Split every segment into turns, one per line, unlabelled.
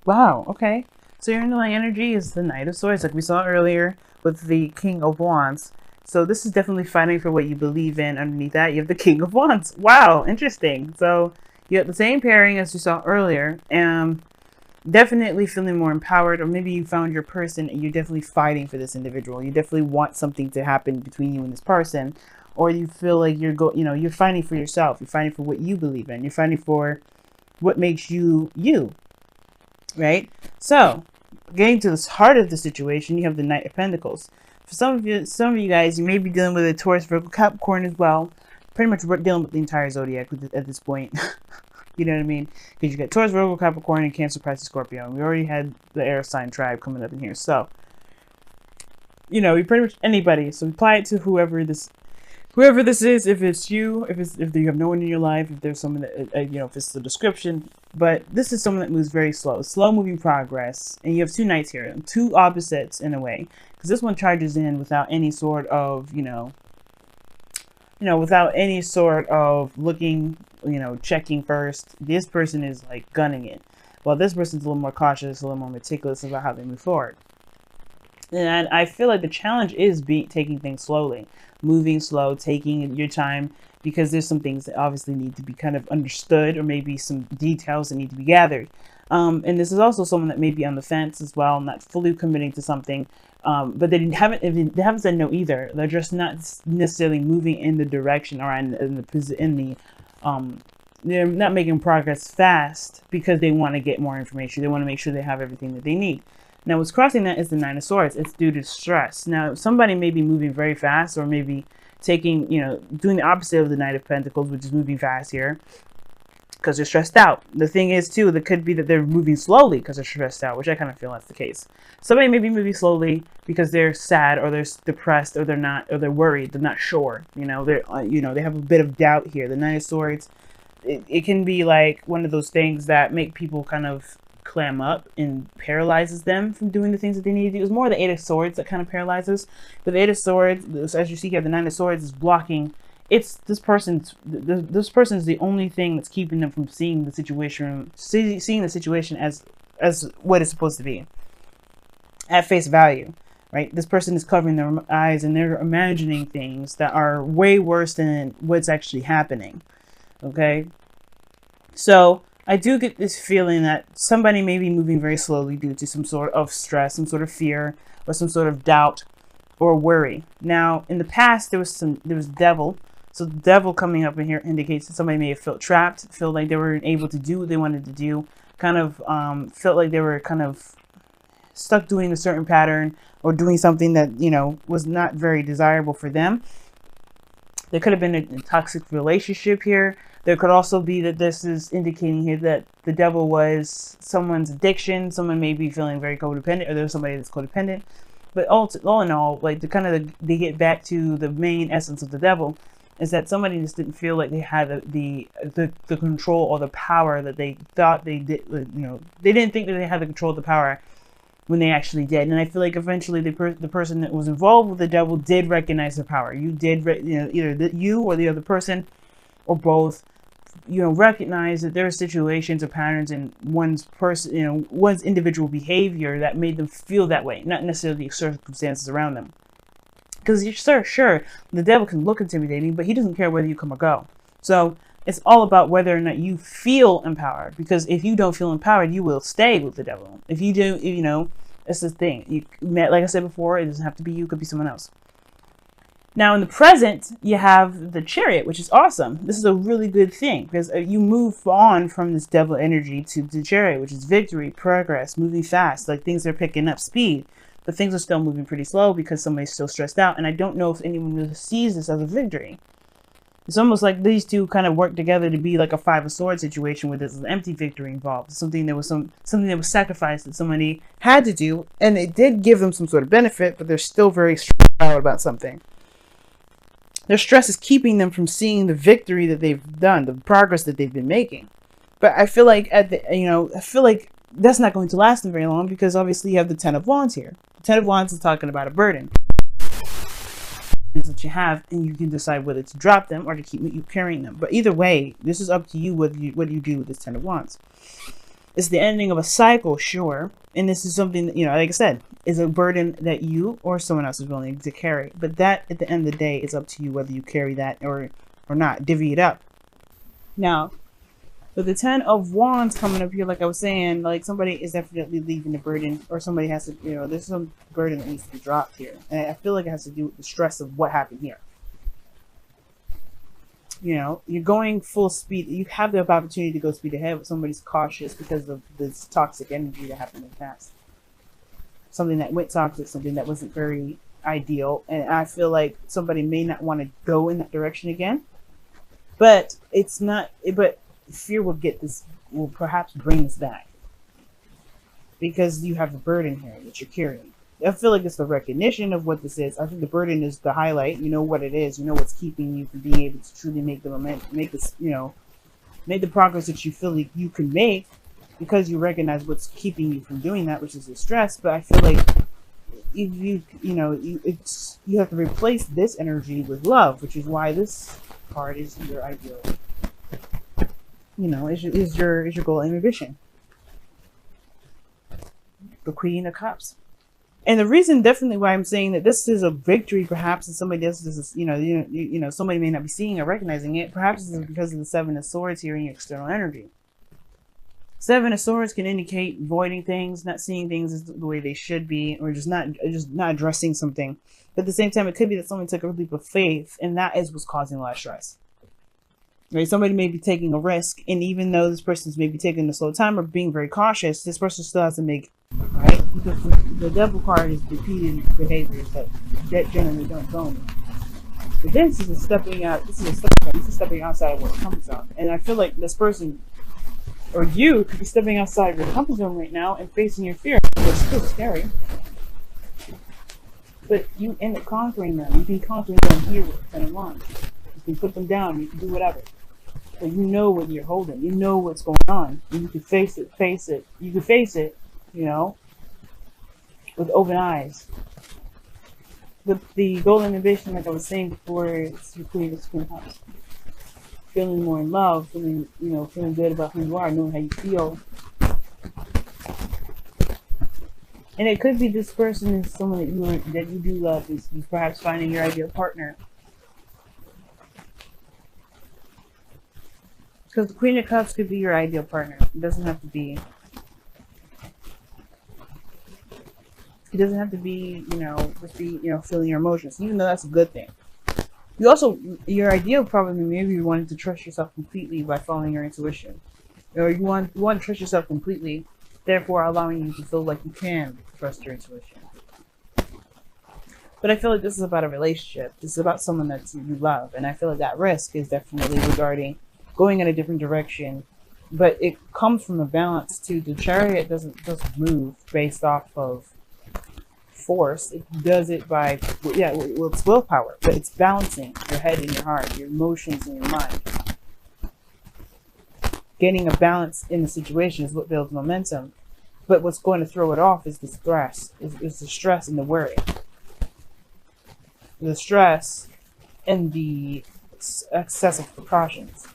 Wow, okay. So your underlying energy is the Knight of Swords, like we saw earlier with the King of Wands. So this is definitely fighting for what you believe in. Underneath that, you have the King of Wands. Wow, interesting. So you have the same pairing as you saw earlier. Definitely feeling more empowered, or maybe you found your person and you're definitely fighting for this individual. You definitely want something to happen between you and this person, or you feel like you're fighting for yourself. You're fighting for what you believe in. You're fighting for what makes you you, right? So, getting to the heart of the situation, you have the Knight of Pentacles. For some of you guys, you may be dealing with a Taurus, Virgo, Capricorn as well. Pretty much dealing with the entire zodiac at this point. You know what I mean? Because you got Taurus, Virgo, Capricorn, and Cancer, Pisces, Scorpio. And we already had the air sign tribe coming up in here. So, we pretty much anybody. So apply it to whoever this is. If it's you, if you have no one in your life, if there's someone that if it's the description. But this is someone that moves very slow moving progress. And you have two knights here, two opposites in a way, because this one charges in without any sort of without any sort of looking, checking first. This person is like gunning it, while this person's a little more cautious, a little more meticulous about how they move forward. And I feel like the challenge is taking things slowly, moving slow, taking your time, because there's some things that obviously need to be kind of understood, or maybe some details that need to be gathered. And this is also someone that may be on the fence as well, not fully committing to something. But they haven't said no either. They're just not necessarily moving in the direction, or they're not making progress fast because they want to get more information. They want to make sure they have everything that they need. Now, what's crossing that is the Nine of Swords. It's due to stress. Now, somebody may be moving very fast, or maybe doing the opposite of the Knight of Pentacles, which is moving fast here, because they're stressed out. The thing is, too, that could be that they're moving slowly because they're stressed out, which I kind of feel that's the case. Somebody may be moving slowly because they're sad, or they're depressed, or they're worried, they're not sure. They have a bit of doubt here. The Nine of Swords, it can be like one of those things that make people kind of clam up and paralyzes them from doing the things that they need to do. It's more the Eight of Swords that kind of paralyzes. But the Eight of Swords, as you see here, the Nine of Swords is blocking. It's this person's the only thing that's keeping them from seeing the situation as what it's supposed to be at face value, right? This person is covering their eyes and they're imagining things that are way worse than what's actually happening. Okay, so I do get this feeling that somebody may be moving very slowly due to some sort of stress, some sort of fear, or some sort of doubt or worry. Now, in the past, there was devil. So the devil coming up in here indicates that somebody may have felt trapped, felt like they weren't able to do what they wanted to do, kind of felt like they were kind of stuck doing a certain pattern, or doing something that, was not very desirable for them. There could have been a toxic relationship here. There could also be that this is indicating here that the devil was someone's addiction. Someone may be feeling very codependent, or there's somebody that's codependent. But all in all, like they get back to the main essence of the devil, is that somebody just didn't feel like they had the control or the power that they thought they did. They didn't think that they had the control of the power when they actually did. And I feel like eventually the person that was involved with the devil did recognize the power. You did, either you or the other person, or both, recognize that there are situations or patterns in one's individual behavior that made them feel that way, not necessarily the circumstances around them. Because you're sure, the devil can look intimidating, but he doesn't care whether you come or go. So it's all about whether or not you feel empowered. Because if you don't feel empowered, you will stay with the devil. If you do, it's the thing. Like I said before, it doesn't have to be you, it could be someone else. Now, in the present, you have the Chariot, which is awesome. This is a really good thing, because you move on from this devil energy to the Chariot, which is victory, progress, moving fast. Like, things are picking up speed, but things are still moving pretty slow because somebody's still stressed out. And I don't know if anyone really sees this as a victory. It's almost like these two kind of work together to be like a Five of Swords situation where there's an empty victory involved. Something that was sacrificed that somebody had to do, and it did give them some sort of benefit, but they're still very stressed out about something. Their stress is keeping them from seeing the victory that they've done, the progress that they've been making. But I feel like that's not going to last them very long, because obviously you have the Ten of Wands here. The Ten of Wands is talking about a burden that you have, and you can decide whether to drop them or to keep you carrying them. But either way, this is up to you what you do with this Ten of Wands. It's the ending of a cycle, sure. And this is something that, you know, like I said, is a burden that you or someone else is willing to carry. But that, at the end of the day, is up to you whether you carry that or not. Divvy it up. Now, with the 10 of Wands coming up here, like I was saying, like somebody is definitely leaving the burden, or somebody has to, you know, there's some burden that needs to be dropped here. And I feel like it has to do with the stress of what happened here. You know, you're going full speed. You have the opportunity to go speed ahead, but somebody's cautious because of this toxic energy that happened in the past. Something that went toxic, something that wasn't very ideal. And I feel like somebody may not want to go in that direction again. But it's not, but fear will perhaps bring this back. Because you have a burden here that you're carrying. I feel like it's the recognition of what this is. I think the burden is the highlight. You know what it is. You know what's keeping you from being able to truly make the momentum, make this, you know, make the progress that you feel like you can make, because you recognize what's keeping you from doing that, which is the stress. But I feel like if you have to replace this energy with love, which is why this card is your ideal. You know, is your goal and ambition. The Queen of Cups. And the reason definitely why I'm saying that this is a victory, perhaps, and somebody else is, you know, somebody may not be seeing or recognizing it. Perhaps it's because of the 7 of Swords here in your external energy. 7 of Swords can indicate voiding things, not seeing things the way they should be, or just not addressing something. But at the same time, it could be that someone took a leap of faith, and that is what's causing a lot of stress. Right? Somebody may be taking a risk, and even though this person's maybe taking a slow time or being very cautious, this person still has to make, right? Because the Devil card is repeated behaviors that generally don't go anywhere. But this is stepping outside of your comfort zone. And I feel like this person, or you, could be stepping outside of your comfort zone right now and facing your fear. It's still scary. But you end up conquering them. You can conquer them here with 10 of Wands. You can put them down. You can do whatever. But you know what you're holding. You know what's going on. And you can face it. You can face it, you know, with open eyes. The golden ambition, like I was saying before, it's your Queen of Cups. Feeling more in love, feeling good about who you are, knowing how you feel. And it could be this person is someone that you do love, is perhaps finding your ideal partner. Because the Queen of Cups could be your ideal partner. It doesn't have to be. It doesn't have to be, feeling your emotions, even though that's a good thing. Your ideal probably maybe you wanted to trust yourself completely by following your intuition. Or you want to trust yourself completely, therefore allowing you to feel like you can trust your intuition. But I feel like this is about a relationship. This is about someone that you love. And I feel like that risk is definitely regarding going in a different direction. But it comes from a balance too. The Chariot doesn't move based off of force. It does it by, it's willpower, but it's balancing your head and your heart, your emotions and your mind. Getting a balance in the situation is what builds momentum. But what's going to throw it off is the stress, is the stress and the worry. The stress and the excessive precautions.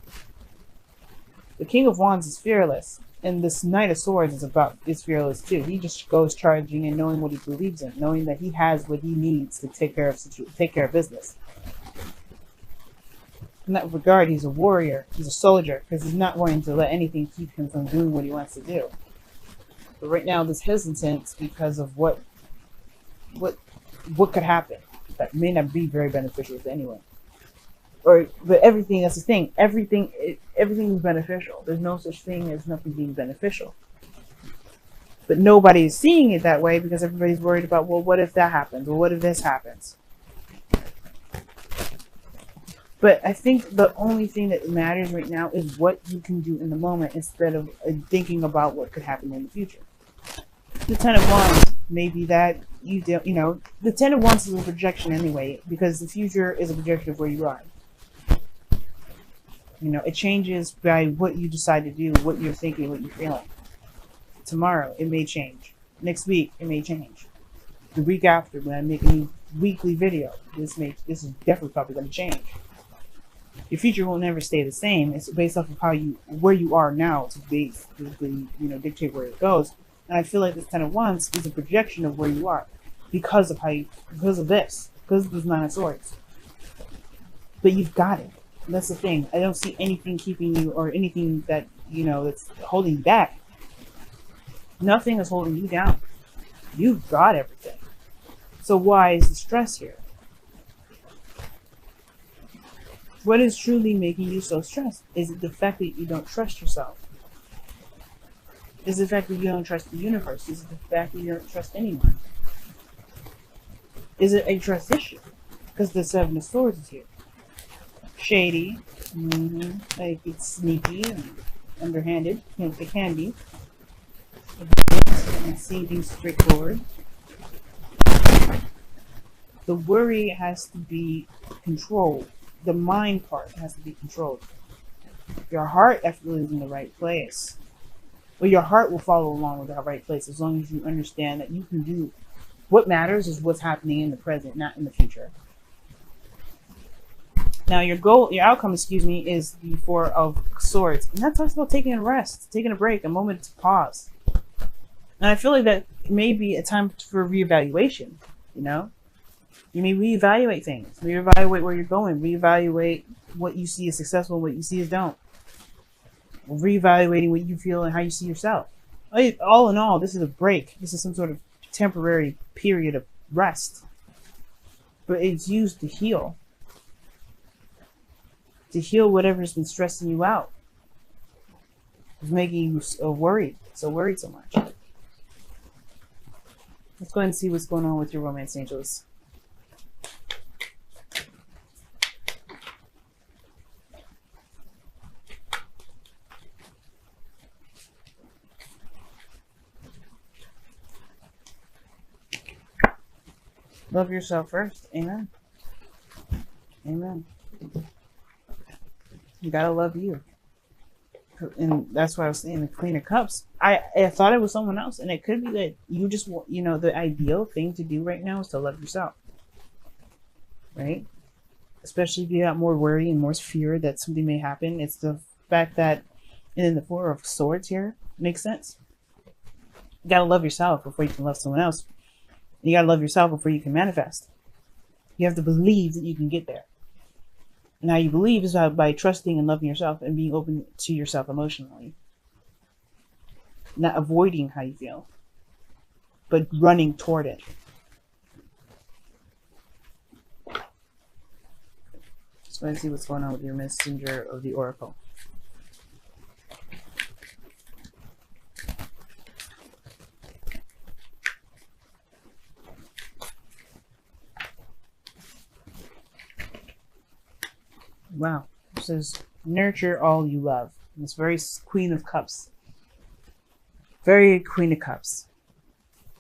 The King of Wands is fearless. And this Knight of Swords is fearless too. He just goes charging and knowing what he believes in, knowing that he has what he needs to take care of business. In that regard, he's a warrior. He's a soldier, because he's not going to let anything keep him from doing what he wants to do. But right now, this hesitance because of what could happen that may not be very beneficial to anyone. But everything, that's the thing. Everything is beneficial. There's no such thing as nothing being beneficial. But nobody is seeing it that way because everybody's worried about, well, what if that happens? Or what if this happens? But I think the only thing that matters right now is what you can do in the moment instead of thinking about what could happen in the future. The 10 of Wands, maybe that the 10 of Wands is a projection anyway, because the future is a projection of where you are. It changes by what you decide to do, what you're thinking, what you're feeling. Tomorrow, it may change. Next week, it may change. The week after, when I make a new weekly video, this is definitely probably going to change. Your future will never stay the same. It's based off of where you are now to basically, dictate where it goes. And I feel like this 10 of Wands is a projection of where you are because of because of this 9 of Swords. But you've got it. And that's the thing. I don't see anything keeping you or anything that, that's holding you back. Nothing is holding you down. You've got everything. So why is the stress here? What is truly making you so stressed? Is it the fact that you don't trust yourself? Is it the fact that you don't trust the universe? Is it the fact that you don't trust anyone? Is it a trust issue? Because the 7 of Swords is here. Shady. Like it's sneaky and underhanded. It can be. And seeing things straightforward. The worry has to be controlled. The mind part has to be controlled. Your heart definitely is in the right place. Well, your heart will follow along with the right place as long as you understand that you can do what matters is what's happening in the present, not in the future. Now, your outcome, is the 4 of Swords. And that talks about taking a rest, taking a break, a moment to pause. And I feel like that may be a time for reevaluation, You may reevaluate things, reevaluate where you're going, reevaluate what you see as successful and what you see as don't. Reevaluating what you feel and how you see yourself. All in all, this is a break. This is some sort of temporary period of rest. But it's used to heal. To heal whatever's been stressing you out. It's making you so worried so much. Let's go ahead and see what's going on with your romance angels. Love yourself first. Amen. Amen. You gotta love you. And that's why I was saying the Queen of Cups. I thought it was someone else, and it could be that you just want, the ideal thing to do right now is to love yourself. Right? Especially if you got more worry and more fear that something may happen. It's the fact that, and then the 4 of Swords here makes sense. You gotta love yourself before you can love someone else. You gotta love yourself before you can manifest. You have to believe that you can get there. And how you believe is by trusting and loving yourself and being open to yourself emotionally. Not avoiding how you feel, but running toward it. Just want to see what's going on with your messenger of the Oracle. Wow. It says, nurture all you love. And it's very Queen of Cups. Very Queen of Cups.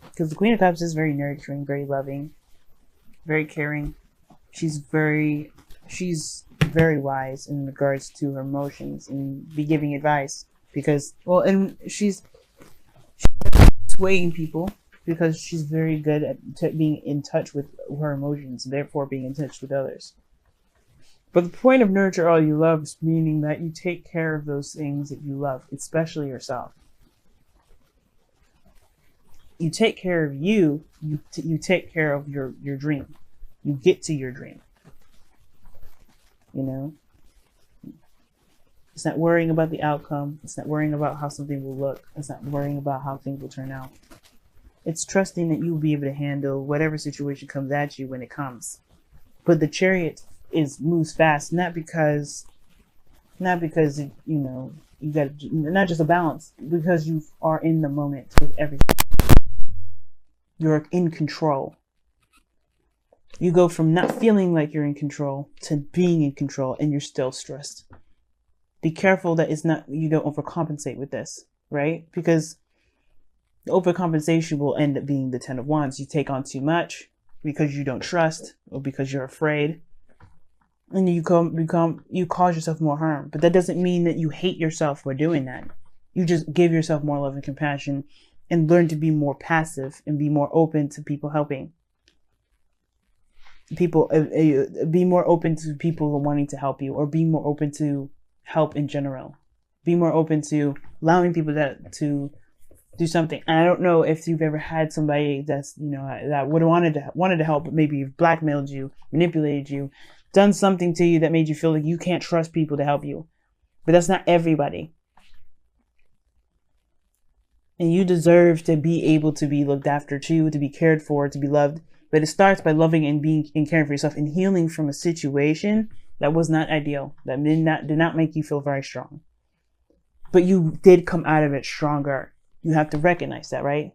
Because the Queen of Cups is very nurturing, very loving, very caring. She's very wise in regards to her emotions and be giving advice. Because, and she's swaying people because she's very good at being in touch with her emotions, and therefore being in touch with others. But the point of nurture all you love is meaning that you take care of those things that you love, especially yourself. You take care of you, you take care of your dream. You get to your dream. It's not worrying about the outcome. It's not worrying about how something will look. It's not worrying about how things will turn out. It's trusting that you will be able to handle whatever situation comes at you when it comes. But the Chariot moves fast, not because you got not just a balance, because you are in the moment with everything. You're in control. You go from not feeling like you're in control to being in control, and you're still stressed. Be careful that you don't overcompensate with this, right? Because the overcompensation will end up being the 10 of Wands. You take on too much because you don't trust or because you're afraid. And you cause yourself more harm. But that doesn't mean that you hate yourself for doing that. You just give yourself more love and compassion and learn to be more passive and be more open to people helping. people, be more open to people wanting to help you, or be more open to help in general. Be more open to allowing people to do something. And I don't know if you've ever had somebody that's, you know, that would have wanted to help, but maybe blackmailed you, manipulated you, done something to you that made you feel like you can't trust people to help you. But that's not everybody. And you deserve to be able to be looked after too, to be cared for, to be loved. But it starts by loving and being and caring for yourself and healing from a situation that was not ideal, that did not make you feel very strong. But you did come out of it stronger. You have to recognize that, right?